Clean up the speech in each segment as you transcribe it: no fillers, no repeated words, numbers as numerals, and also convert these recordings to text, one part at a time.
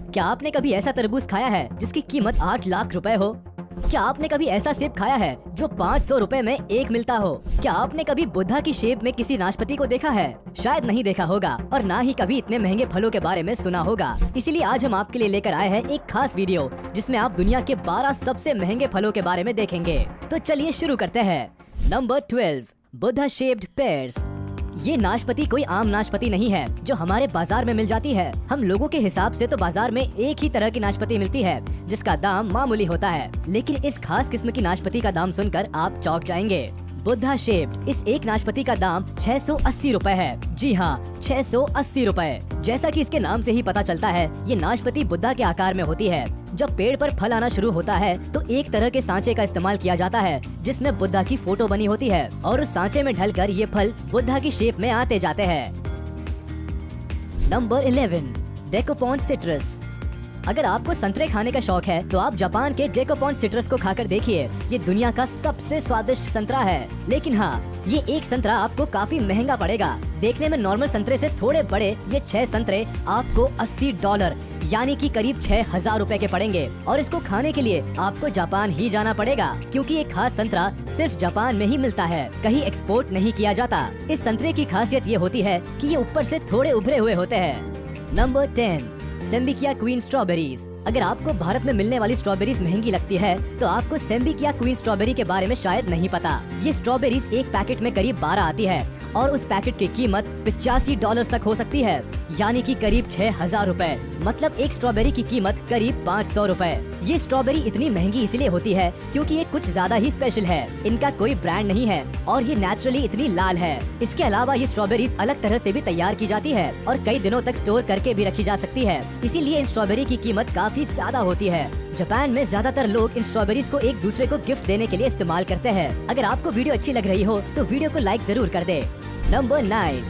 क्या आपने कभी ऐसा तरबूज खाया है जिसकी कीमत 8 लाख रुपए हो? क्या आपने कभी ऐसा सेब खाया है जो 500 रुपए में एक मिलता हो? क्या आपने कभी बुद्धा की शेप में किसी नाशपाती को देखा है? शायद नहीं देखा होगा और ना ही कभी इतने महंगे फलों के बारे में सुना होगा। इसीलिए आज हम आपके लिए लेकर आए हैं एक खास वीडियो जिसमें आप दुनिया के 12 सबसे महंगे फलों के बारे में देखेंगे। तो चलिए शुरू करते हैं। Number 12, Buddha shaped pairs. ये नाशपाती कोई आम नाशपाती नहीं है जो हमारे बाजार में मिल जाती है। हम लोगों के हिसाब से तो बाजार में एक ही तरह की नाशपाती मिलती है जिसका दाम मामूली होता है, लेकिन इस खास किस्म की नाशपाती का दाम सुनकर आप चौंक जाएंगे। बुद्धा शेप्ड इस एक नाशपाती का दाम 680 रुपए है। जी हाँ, 680 रुपए। जैसा कि इसके नाम से ही पता चलता है, ये नाशपाती बुद्धा के आकार में होती है। जब पेड़ पर फल आना शुरू होता है तो एक तरह के सांचे का इस्तेमाल किया जाता है जिसमें बुद्धा की फोटो बनी होती है और उस सांचे में ढलकर ये फल बुद्धा की शेप में आते जाते हैं। Number 11, Dekopon citrus. अगर आपको संतरे खाने का शौक है तो आप जापान के डेकोपॉन सिट्रस को खाकर देखिए। ये दुनिया का सबसे स्वादिष्ट संतरा है, लेकिन हाँ, ये एक संतरा आपको काफी महंगा पड़ेगा। देखने में नॉर्मल संतरे से थोड़े बड़े ये 6 संतरे आपको $80 यानी कि करीब 6000 रुपए के पड़ेंगे और इसको खाने के लिए आपको जापान ही जाना पड़ेगा क्योंकि ये खास संतरा सिर्फ जापान में ही मिलता है, कहीं एक्सपोर्ट नहीं किया जाता। इस संतरे की खासियत ये होती है कि ये ऊपर से थोड़े उभरे हुए होते हैं। Number 10, Sembikiya Queen strawberries. अगर आपको भारत में मिलने वाली स्ट्रॉबेरीज महंगी लगती है तो आपको सेम्बिकिया क्वीन स्ट्रॉबेरी के बारे में शायद नहीं पता। ये स्ट्रॉबेरीज एक पैकेट में करीब 12 आती है और उस पैकेट की कीमत $85 तक हो सकती है, यानी कि करीब 6000 रुपए। मतलब एक स्ट्रॉबेरी की कीमत करीब 500 रुपए। ये स्ट्रॉबेरी इतनी महंगी इसलिए होती है क्योंकि ये कुछ ज्यादा ही स्पेशल है। इनका कोई ब्रांड नहीं है और ये नेचुरली इतनी लाल है। इसके अलावा ये स्ट्रॉबेरीज अलग तरह से भी तैयार की जाती है और कई दिनों तक स्टोर करके भी रखी जा सकती है, इसीलिए इन स्ट्रॉबेरी की कीमत काफी ज्यादा होती है। जापान में ज्यादातर लोग इन स्ट्रॉबेरीज को एक दूसरे को गिफ्ट देने के लिए इस्तेमाल करते हैं। अगर आपको वीडियो अच्छी लग रही हो तो वीडियो को लाइक जरूर कर दे। Number 9,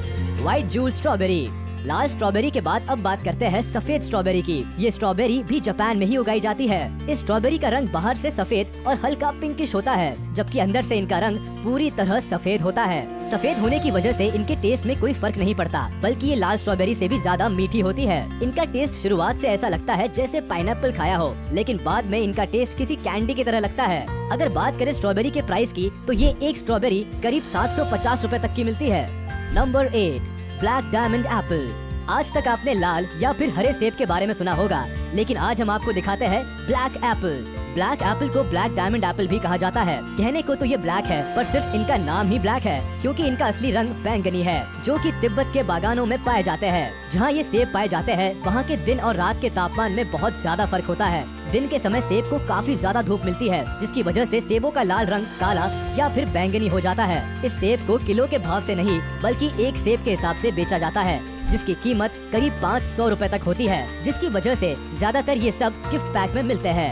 White Jewel strawberry. लाल स्ट्रॉबेरी के बाद अब बात करते हैं सफेद स्ट्रॉबेरी की। ये स्ट्रॉबेरी भी जापान में ही उगाई जाती है। इस स्ट्रॉबेरी का रंग बाहर से सफेद और हल्का पिंकिश होता है, जबकि अंदर से इनका रंग पूरी तरह सफेद होता है। सफेद होने की वजह से इनके टेस्ट में कोई फर्क नहीं पड़ता, बल्कि ये लाल स्ट्रॉबेरी से भी ज्यादा मीठी होती है। इनका टेस्ट शुरुआत से ऐसा लगता है जैसे पाइनएप्पल खाया हो, लेकिन बाद में इनका टेस्ट किसी कैंडी की तरह लगता है। अगर बात करें स्ट्रॉबेरी के प्राइस की तो ये एक स्ट्रॉबेरी करीब 750 रुपए तक की मिलती है। Number 8, black diamond Apple. आज तक आपने लाल या फिर हरे सेब के बारे में सुना होगा, लेकिन आज हम आपको दिखाते हैं ब्लैक एप्पल। ब्लैक एप्पल को ब्लैक डायमंड एप्पल भी कहा जाता है। कहने को तो ये ब्लैक है, पर सिर्फ इनका नाम ही ब्लैक है क्योंकि इनका असली रंग बैंगनी है, जो कि तिब्बत के बागानों में पाए जाते हैं। जहाँ ये सेब पाए जाते हैं वहाँ के दिन और रात के तापमान में बहुत ज्यादा फर्क होता है। दिन के समय सेब को काफी ज्यादा धूप मिलती है, जिसकी वजह से सेबों का लाल रंग काला या फिर बैंगनी हो जाता है। इस सेब को किलो के भाव से नहीं बल्कि एक सेब के हिसाब से बेचा जाता है, जिसकी कीमत करीब 500 रुपए तक होती है, जिसकी वजह से ज्यादातर ये सब गिफ्ट पैक में मिलते हैं।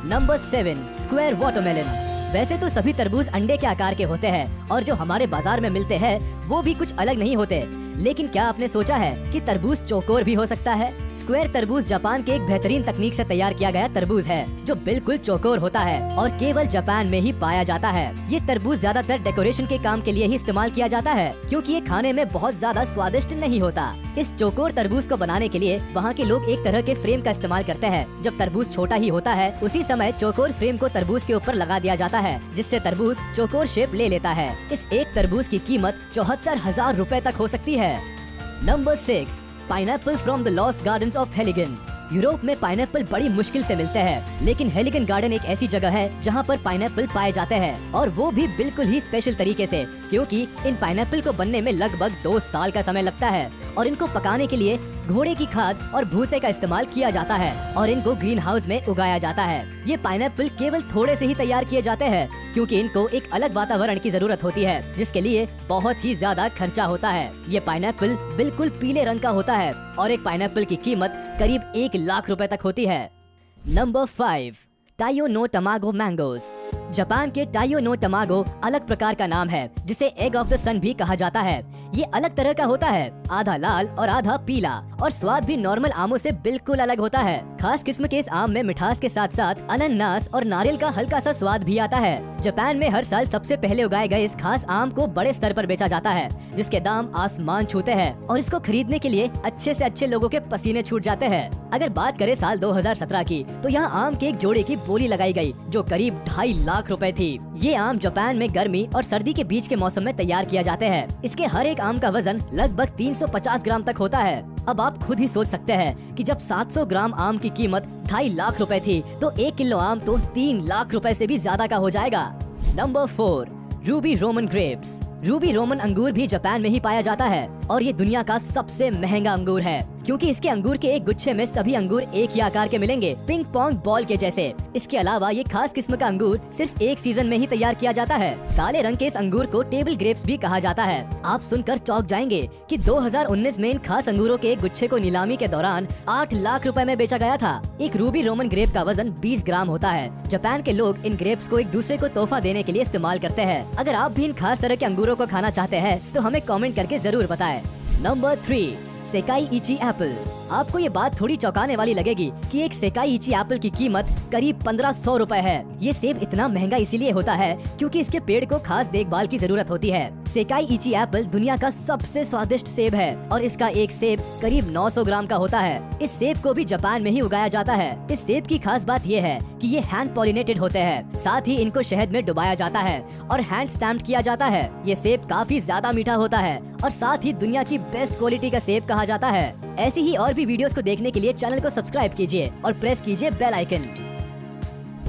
Number 7, square watermelon. वैसे तो सभी तरबूज अंडे के आकार के होते हैं और जो हमारे बाजार में मिलते हैं वो भी कुछ अलग नहीं होते, लेकिन क्या आपने सोचा है कि तरबूज चौकोर भी हो सकता है? स्क्वायर तरबूज जापान के एक बेहतरीन तकनीक से तैयार किया गया तरबूज है जो बिल्कुल चौकोर होता है और केवल जापान में ही पाया जाता है। ये तरबूज ज्यादातर डेकोरेशन के काम के लिए ही इस्तेमाल किया जाता है क्योंकि ये खाने में बहुत ज्यादा स्वादिष्ट नहीं होता। इस चौकोर तरबूज को बनाने के लिए वहाँ के लोग एक तरह के फ्रेम का इस्तेमाल करते हैं। जब तरबूज छोटा ही होता है उसी समय चौकोर फ्रेम को तरबूज के ऊपर लगा दिया जाता है, जिससे तरबूज चौकोर शेप ले लेता है। इस एक तरबूज की कीमत 74,000 रुपए तक हो सकती है। Number 6, pineapple from the Lost Gardens of Heligan. Europe में पाइनएप्पल बड़ी मुश्किल से मिलते हैं, लेकिन हेलिगन गार्डन एक ऐसी जगह है जहाँ पर पाइनएप्पल पाए जाते हैं और वो भी बिल्कुल ही स्पेशल तरीके से, क्योंकि इन पाइनएप्पल को बनने में लगभग 2 साल का समय लगता है और इनको पकाने के लिए घोड़े की खाद और भूसे का इस्तेमाल किया जाता है और इनको ग्रीन हाउस में उगाया जाता है। ये पाइनएप्पल केवल थोड़े से ही तैयार किए जाते हैं क्योंकि इनको एक अलग वातावरण की जरूरत होती है, जिसके लिए बहुत ही ज्यादा खर्चा होता है। ये पाइनएप्पल बिल्कुल पीले रंग का होता है और एक पाइनएप्पल की कीमत करीब 1 लाख रुपए तक होती है। Number 5, Taiyo no Tamago mangoes. Japan के टाइयो नो तमागो अलग प्रकार का नाम है, जिसे एग ऑफ द सन भी कहा जाता है। ये अलग तरह का होता है, आधा लाल और आधा पीला, और स्वाद भी नॉर्मल आमों से बिल्कुल अलग होता है। खास किस्म के इस आम में मिठास के साथ साथ अनानास और नारियल का हल्का सा स्वाद भी आता है। जापान में हर साल सबसे पहले उगाए गए इस खास आम को बड़े स्तर पर बेचा जाता है, जिसके दाम आसमान छूते हैं, और इसको खरीदने के लिए अच्छे से अच्छे लोगों के पसीने छूट जाते हैं। अगर बात करें साल 2017 की, तो यहाँ आम के एक जोड़े की बोली लगाई गई, जो करीब 2.5 लाख रुपए थी। ये आम जापान में गर्मी और सर्दी के बीच के मौसम में तैयार किया जाते हैं। इसके हर एक आम का वजन लगभग 350 ग्राम तक होता है। अब आप खुद ही सोच सकते हैं कि जब 700 ग्राम आम की कीमत 2.5 लाख रुपए थी, तो 1 किलो आम तो 3 लाख रुपए से भी ज्यादा का हो जाएगा। Number 4, Ruby Roman grapes. Ruby Roman अंगूर भी जापान में ही पाया जाता है, और ये दुनिया का सबसे महंगा अंगूर है, क्योंकि इसके अंगूर के एक गुच्छे में सभी अंगूर एक ही आकार के मिलेंगे, पिंग पोंग बॉल के जैसे। इसके अलावा ये खास किस्म का अंगूर सिर्फ एक सीजन में ही तैयार किया जाता है। काले रंग के इस अंगूर को टेबल ग्रेप्स भी कहा जाता है। आप सुनकर चौंक जाएंगे कि 2019 में इन खास अंगूरों के एक गुच्छे को नीलामी के दौरान 8 लाख रुपए में बेचा गया था। एक रूबी रोमन ग्रेप का वजन 20 ग्राम होता है। जापान के लोग इन ग्रेप्स को एक दूसरे को तोहफा देने के लिए इस्तेमाल करते हैं। अगर आप भी इन खास तरह के अंगूरों को खाना चाहते हैं, तो हमें कमेंट करके जरूर बताएं। Number 3, Sekai Ichi apple. आपको ये बात थोड़ी चौंकाने वाली लगेगी कि एक सेकाई इची एप्पल की कीमत करीब 1500 रुपए है। ये सेब इतना महंगा इसीलिए होता है क्योंकि इसके पेड़ को खास देखभाल की जरूरत होती है। सेकाई इची एप्पल दुनिया का सबसे स्वादिष्ट सेब है, और इसका एक सेब करीब 900 ग्राम का होता है। इस सेब को भी जापान में ही उगाया जाता है। इस सेब की खास बात ये है कि ये हैंड पॉलिनेटेड होते हैं, साथ ही इनको शहद में डुबाया जाता है और हैंड स्टैम्प्ड किया जाता है। ये सेब काफी ज्यादा मीठा होता है, और साथ ही दुनिया की बेस्ट क्वालिटी का सेब कहा जाता है। ऐसी ही और भी वीडियोस को देखने के लिए चैनल को सब्सक्राइब कीजिए और प्रेस कीजिए bell icon.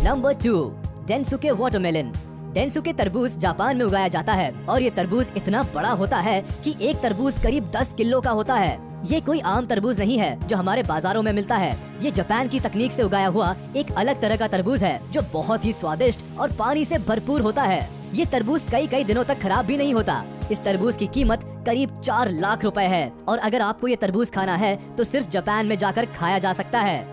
Number 2, Densuke watermelon. Densuke तरबूज जापान में उगाया जाता है, और ये तरबूज इतना बड़ा होता है कि एक तरबूज करीब 10 किलो का होता है। ये कोई आम तरबूज नहीं है जो हमारे बाजारों में मिलता है। ये जापान की तकनीक से उगाया हुआ एक अलग तरह का तरबूज है, जो बहुत ही स्वादिष्ट और पानी से भरपूर होता है। ये तरबूज कई दिनों तक खराब भी नहीं होता। इस तरबूज की कीमत करीब 4 लाख रुपए है, और अगर आपको ये तरबूज खाना है तो सिर्फ जापान में जाकर खाया जा सकता है।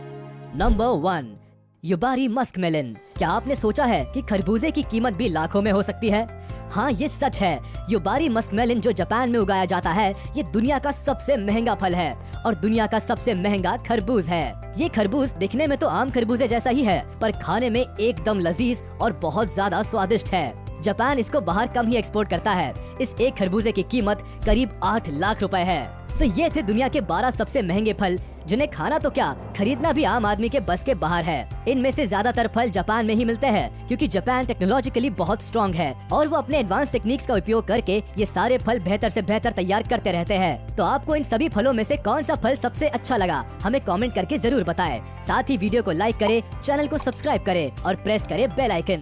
Number 1, Yubari muskmelon. क्या आपने सोचा है कि खरबूजे की कीमत भी लाखों में हो सकती है? हाँ, ये सच है। युबारी मस्कमेलन जो जापान में उगाया जाता है, ये दुनिया का सबसे महंगा फल है और दुनिया का सबसे महंगा खरबूज है। ये खरबूज दिखने में तो आम खरबूजे जैसा ही है, पर खाने में एकदम लजीज और बहुत ज्यादा स्वादिष्ट है। जापान इसको बाहर कम ही एक्सपोर्ट करता है। इस एक खरबूजे की कीमत करीब 8 लाख रुपए है। तो ये थे दुनिया के 12 सबसे महंगे फल, जिन्हें खाना तो क्या, खरीदना भी आम आदमी के बस के बाहर है। इनमें से ज्यादातर फल जापान में ही मिलते हैं, क्योंकि जापान टेक्नोलॉजिकली बहुत स्ट्रॉन्ग है, और वो अपने एडवांस टेक्निक्स का उपयोग करके ये सारे फल बेहतर से बेहतर तैयार करते रहते हैं। तो आपको इन सभी फलों में से कौन सा फल सबसे अच्छा लगा, हमें कमेंट करके जरूर बताएं। साथ ही वीडियो को लाइक करें, चैनल को सब्सक्राइब करें और प्रेस करें बेल आइकन।